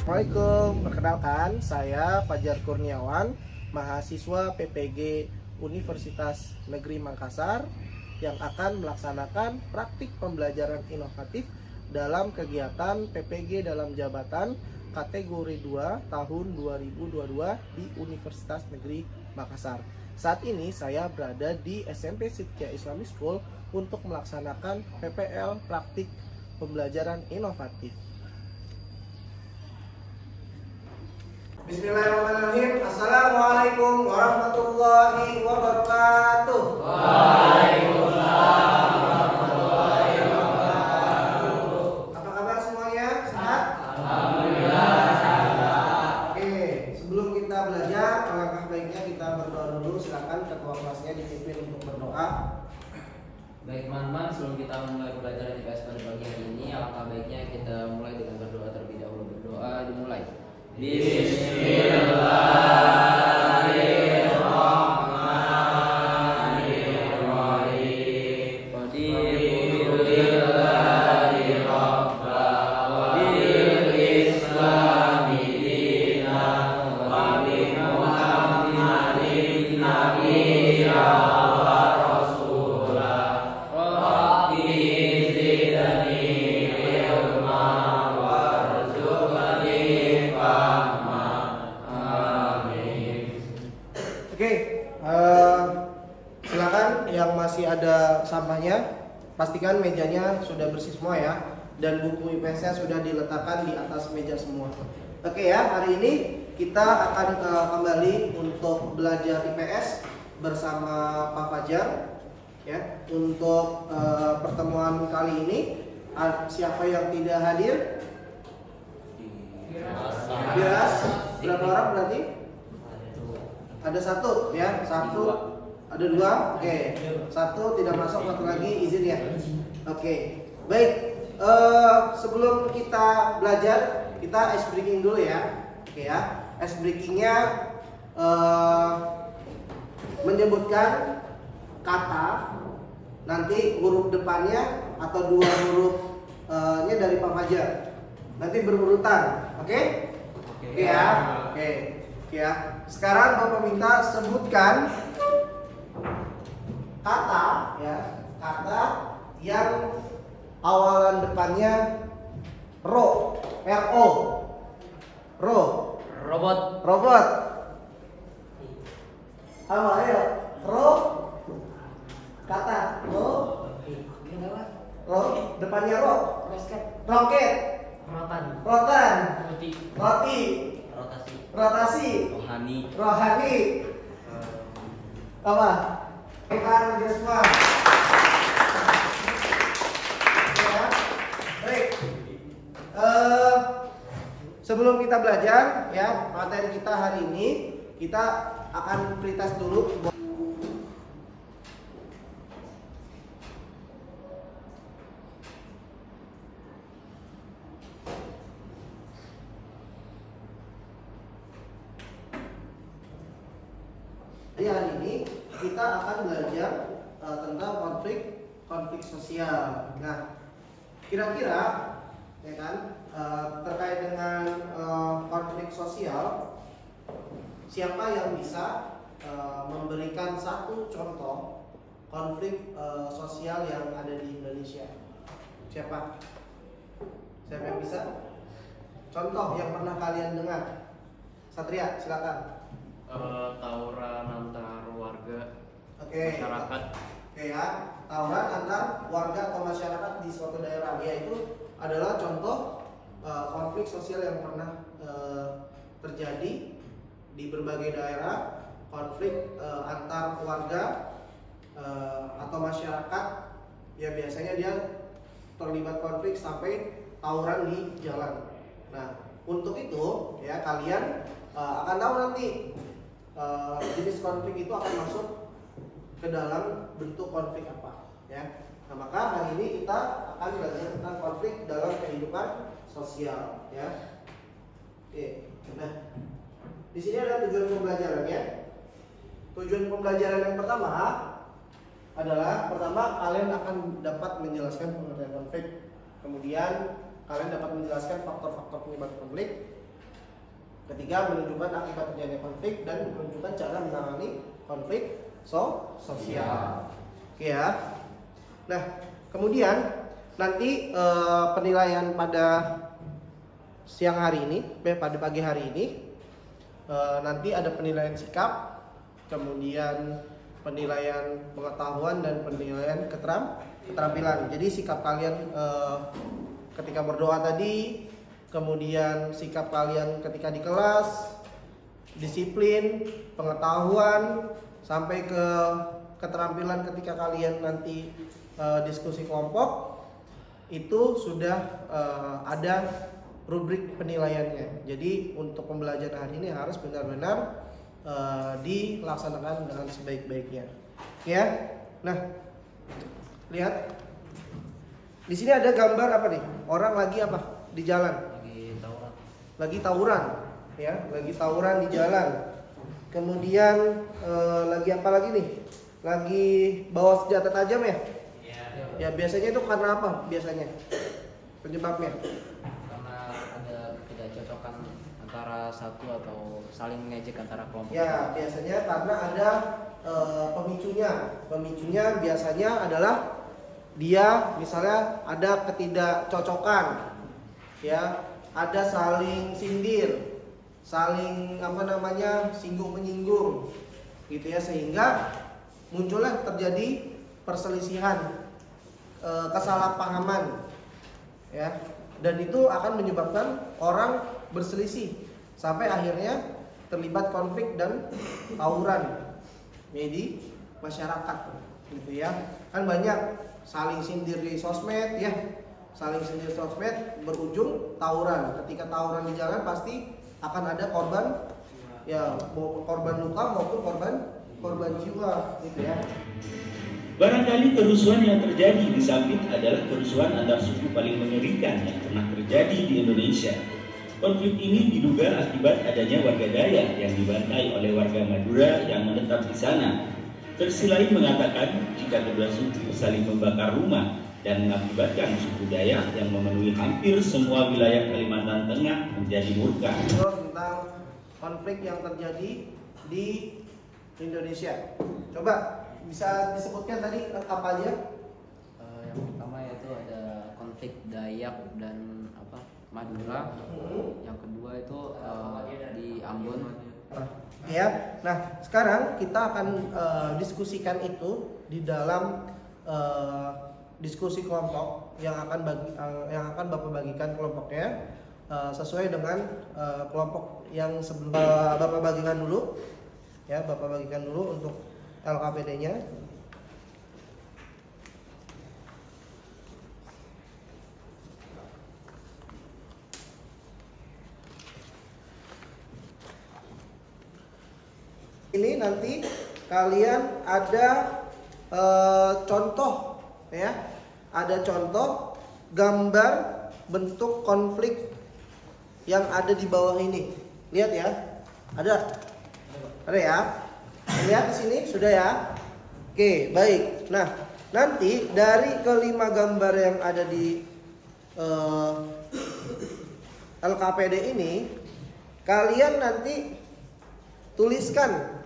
Assalamualaikum, perkenalkan saya Fajar Kurniawan, mahasiswa PPG Universitas Negeri Makassar yang akan melaksanakan praktik pembelajaran inovatif dalam kegiatan PPG dalam jabatan kategori 2 tahun 2022 di Universitas Negeri Makassar. Saat ini saya berada di SMP Sidkia Islamic School untuk melaksanakan PPL praktik pembelajaran inovatif. Bismillahirrahmanirrahim. Assalamualaikum warahmatullahi wabarakatuh. Waalaikumsalam warahmatullahi wabarakatuh. Apa kabar semuanya? Sehat? Alhamdulillah sehat. Oke, sebelum kita belajar, alangkah baiknya kita berdoa dulu. Silakan ketua kelasnya dipimpin untuk berdoa. Baik teman-teman, sebelum kita mulai pelajaran IPS pada pagi hari ini, alangkah baiknya kita mulai dengan berdoa terlebih dahulu. Berdoa dimulai. Bismillahirrahmanirrahim. Qadirulillahi rabba wa bil islami dina wa bi Muhammadin nabiyya wa rasulah rabbi zidni ilma warzuqni fahma. Amin. Oke, silakan yang masih ada sampahnya, pastikan mejanya sudah bersih semua ya, dan buku IPS-nya sudah diletakkan di atas meja semua. Oke ya, hari ini kita akan kembali untuk belajar IPS bersama Pak Fajar. Ya, untuk pertemuan kali ini, siapa yang tidak hadir? Biras. Berapa orang berarti? Ada satu ya, satu. Ada dua, oke. Satu tidak masuk, satu lagi izin ya. Oke, baik. Sebelum kita belajar, kita ice breaking dulu ya. Oke ya, ice breakingnya menyebutkan kata, nanti huruf depannya atau dua hurufnya dari Pak Fajar. Nanti berurutan, oke? Oke ya, oke ya. Sekarang Bapak minta sebutkan kata ya, kata yang awalan depannya ro, ro, ro, Robot. robot. Apa ayo? Ro, kata ro, ro, depannya ro, roket, rotan, roti, rotasi, rohani, apa? Ikan dia semua. Ya, baik. Sebelum kita belajar ya materi kita hari ini, kita akan pretest dulu. Jadi hari ini kita akan belajar tentang konflik sosial. Nah, kira-kira ya kan terkait dengan konflik sosial, siapa yang bisa memberikan satu contoh konflik sosial yang ada di Indonesia? Siapa? Siapa yang bisa? Contoh yang pernah kalian dengar. Satria, silakan. Tawuran antar warga, Masyarakat. Oke ya, tawuran antar warga atau masyarakat di suatu daerah, yaitu adalah contoh konflik sosial yang pernah terjadi di berbagai daerah. Konflik antar warga atau masyarakat, ya biasanya dia terlibat konflik sampai tawuran di jalan. Nah, untuk itu ya kalian akan tahu nanti jenis konflik itu akan masuk ke dalam bentuk konflik apa ya. Nah, maka hari ini kita akan belajar tentang konflik dalam kehidupan sosial ya. Oke. Nah, di sini ada tujuan pembelajarannya. Tujuan pembelajaran yang pertama adalah kalian akan dapat menjelaskan pengertian konflik. Kemudian kalian dapat menjelaskan faktor-faktor penyebab konflik. Ketiga, menunjukkan akibat terjadinya konflik dan menunjukkan cara menangani konflik sosial. Oke ya. Nah, kemudian nanti penilaian pada siang hari ini, pada pagi hari ini, nanti ada penilaian sikap, kemudian penilaian pengetahuan dan penilaian keterampilan. Jadi sikap kalian ketika berdoa tadi, kemudian sikap kalian ketika di kelas, disiplin, pengetahuan, sampai ke keterampilan ketika kalian nanti diskusi kelompok, itu sudah ada rubrik penilaiannya. Jadi untuk pembelajaran hari ini harus benar-benar dilaksanakan dengan sebaik-baiknya. Ya. Nah, lihat. Di sini ada gambar apa nih? Orang lagi apa? Di jalan. Lagi tawuran. Ya, lagi tawuran di jalan. Kemudian lagi apa lagi nih? Lagi bawa senjata tajam ya? Ya, biasanya itu karena apa? Biasanya penyebabnya? Karena ada ketidakcocokan antara satu atau saling mengejek antara kelompok. Ya, biasanya karena ada pemicunya. Pemicunya biasanya adalah dia misalnya ada ketidakcocokan, ya, ada saling sindir, saling singgung menyinggung, gitu ya, sehingga muncullah terjadi perselisihan, kesalahpahaman, ya, dan itu akan menyebabkan orang berselisih sampai akhirnya terlibat konflik dan tawuran di masyarakat, gitu ya. Kan banyak saling sindir di sosmed, ya, saling sindir di sosmed berujung tawuran. Ketika tawuran di jalan pasti akan ada korban, ya, korban luka maupun korban jiwa, gitu ya. Barangkali kerusuhan yang terjadi di Sampit adalah kerusuhan antar suku paling mengerikan yang pernah terjadi di Indonesia. Konflik ini diduga akibat adanya warga Dayak yang dibantai oleh warga Madura yang menetap di sana. Versi lain mengatakan jika kedua suku saling membakar rumah dan mengakibatkan suku Dayak yang memenuhi hampir semua wilayah Kalimantan Tengah menjadi murka. Tentang konflik yang terjadi di Indonesia. Coba bisa disebutkan tadi apa aja? Yang pertama yaitu ada konflik Dayak dan Madura. Yang kedua itu di Ambon. Ya, nah sekarang kita akan diskusikan itu di dalam diskusi kelompok yang akan Bapak bagikan kelompoknya sesuai dengan kelompok yang sebelum Bapak bagikan dulu, ya, Bapak bagikan dulu untuk LKPD-nya. Ini nanti kalian ada contoh, ya, ada contoh gambar bentuk konflik yang ada di bawah ini. Lihat ya, ada ya. Lihat di sini sudah ya. Oke, baik. Nah, nanti dari kelima gambar yang ada di LKPD ini, kalian nanti tuliskan,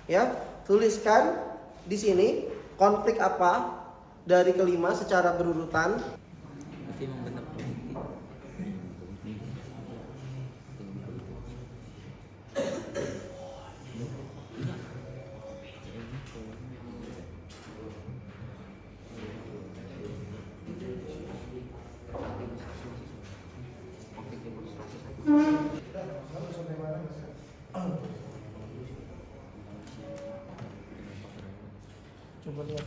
ya, tuliskan di sini konflik apa dari kelima secara berurutan. Coba lihat.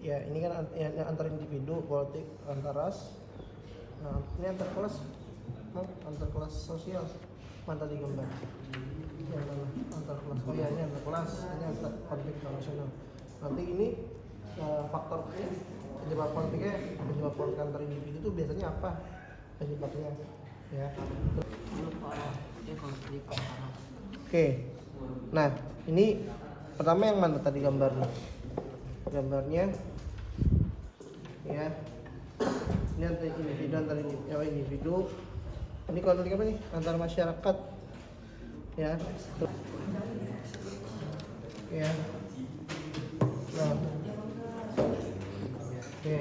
Ya, ini kan antar individu, politik, antar ras. Nah, ini antar kelas, antar kelas sosial. Mana tadi gambar? Ya, antar kelas. Oh ya, ini antar kelas. Ini antar konflik nasional. Nanti ini faktor penyebab konfliknya, penyebab konflik antar individu itu biasanya apa penyebabnya? Ya. Oke. Nah, ini pertama yang mana tadi gambarnya? Gambarnya, ya, ini antar individu, Ini konflik apa nih? Antar masyarakat. Ya. Ya. Nah. Oke.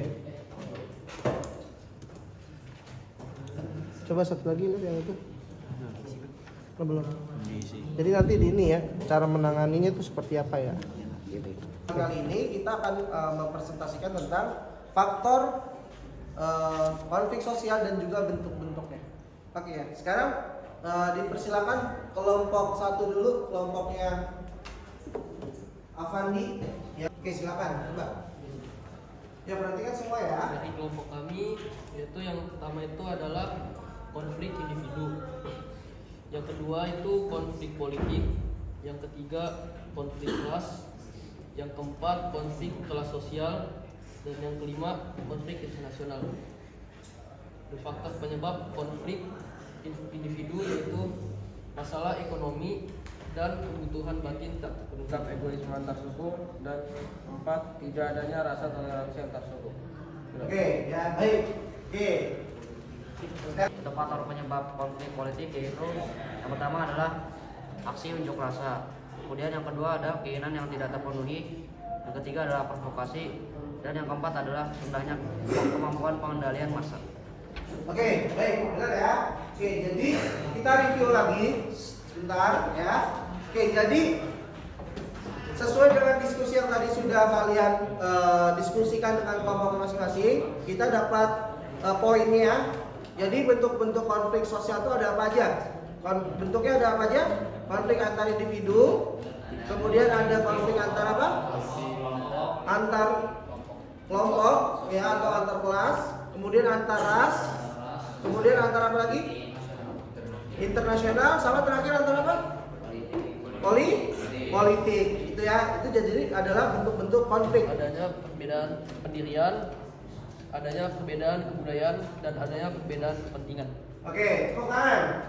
Coba satu lagi lihat yang itu. Oh, belum. Jadi nanti di ini ya, cara menanganinya itu seperti apa ya? Kali ini kita akan mempresentasikan tentang faktor konflik sosial dan juga bentuk-bentuknya. Oke ya. Sekarang dipersilakan kelompok satu dulu, kelompoknya Avandi. Ya, oke silakan, coba. Ya perhatikan semua ya. Dari kelompok kami, yaitu yang pertama itu adalah konflik individu. Yang kedua itu konflik politik. Yang ketiga konflik ras. Yang keempat konflik kelas sosial. Dan yang kelima konflik internasional. Faktor penyebab konflik individu yaitu masalah ekonomi dan kebutuhan batin tak terpenuhi. Egoisme antar suku, dan 4 tidak adanya rasa toleransi antar suku. Oke, ya baik. Oke. Untuk faktor penyebab konflik politik yaitu yang pertama adalah aksi unjuk rasa, kemudian yang kedua ada keinginan yang tidak terpenuhi, yang ketiga adalah provokasi, dan yang keempat adalah rendahnya kemampuan pengendalian massa. Oke, baik, benar ya. Oke, jadi kita review lagi sebentar ya. Oke, jadi sesuai dengan diskusi yang tadi sudah kalian diskusikan dengan kelompok masing-masing, kita dapat poinnya. Jadi bentuk-bentuk konflik sosial itu ada apa aja? Bentuknya ada apa aja? Konflik antar individu, kemudian ada konflik antar apa? Antar kelompok ya, atau antar kelas, kemudian antar ras, kemudian antar apa lagi? Internasional, sama terakhir antar apa? Politik. Itu ya, itu jadi adalah bentuk-bentuk konflik. Adanya perbedaan pendirian, adanya perbedaan kebudayaan, dan adanya perbedaan kepentingan. Oke, tepuk tangan.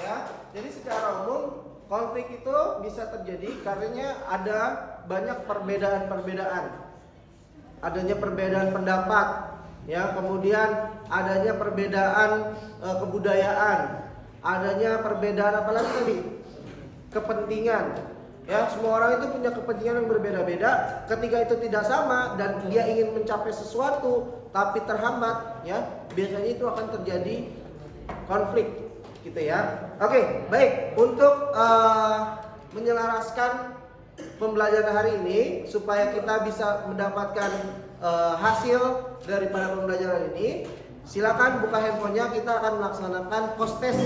Ya, jadi secara umum konflik itu bisa terjadi karena ada banyak perbedaan-perbedaan. Adanya perbedaan pendapat, ya, kemudian adanya perbedaan kebudayaan, adanya perbedaan apa lagi tadi? Kepentingan. Ya, semua orang itu punya kepentingan yang berbeda-beda. Ketika itu tidak sama dan dia ingin mencapai sesuatu tapi terhambat, ya, biasanya itu akan terjadi konflik, gitu ya. Oke, baik. Untuk menyelaraskan pembelajaran hari ini supaya kita bisa mendapatkan hasil daripada pembelajaran ini, silakan buka handphonenya. Kita akan melaksanakan post test.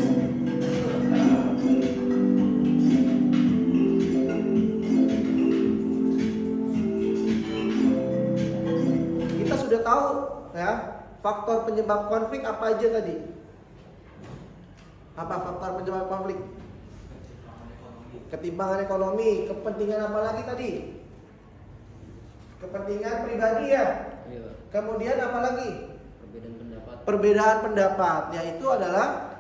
Kita sudah tahu ya faktor penyebab konflik apa aja tadi? Apa faktor penyebab konflik? Ketimpangan ekonomi, kepentingan apa lagi tadi? Kepentingan pribadi ya. Kemudian apa lagi? Perbedaan pendapat. Perbedaan pendapat, yaitu adalah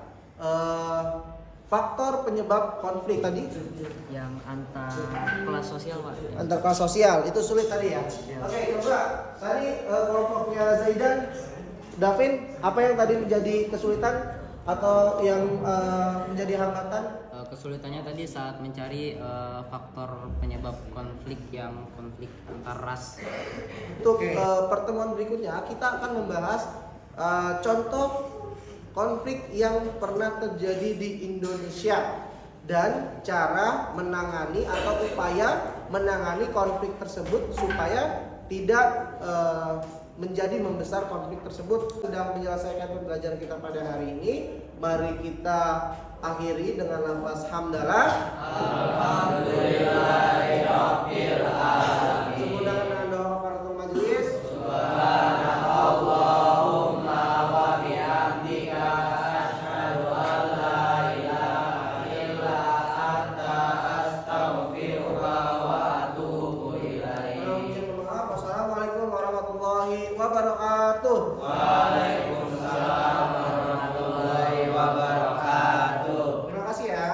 faktor penyebab konflik tadi. Yang antar kelas sosial, Pak. Antar kelas sosial itu sulit tadi ya. Oke, coba tadi kelompoknya Zaidan, Davin, apa yang tadi menjadi kesulitan atau yang menjadi hambatan? Kesulitannya tadi saat mencari faktor penyebab konflik yang konflik antar ras. Untuk pertemuan berikutnya kita akan membahas contoh konflik yang pernah terjadi di Indonesia dan cara menangani atau upaya menangani konflik tersebut supaya tidak menjadi membesar konflik tersebut. Sudah menyelesaikan pembelajaran kita pada hari ini. Mari kita akhiri dengan lafaz hamdalah. Alhamdulillahirabbil alamin. Semoga dengan doa kafaratul majelis. Subhanallahumma wa bihamdika asyhadu an la ilaha illa anta astaghfiruka wa atubu ilaik. Wassalamualaikum warahmatullahi wabarakatuh. Waalaikumsalam warahmatullahi wabarakatuh. Terima kasih ya.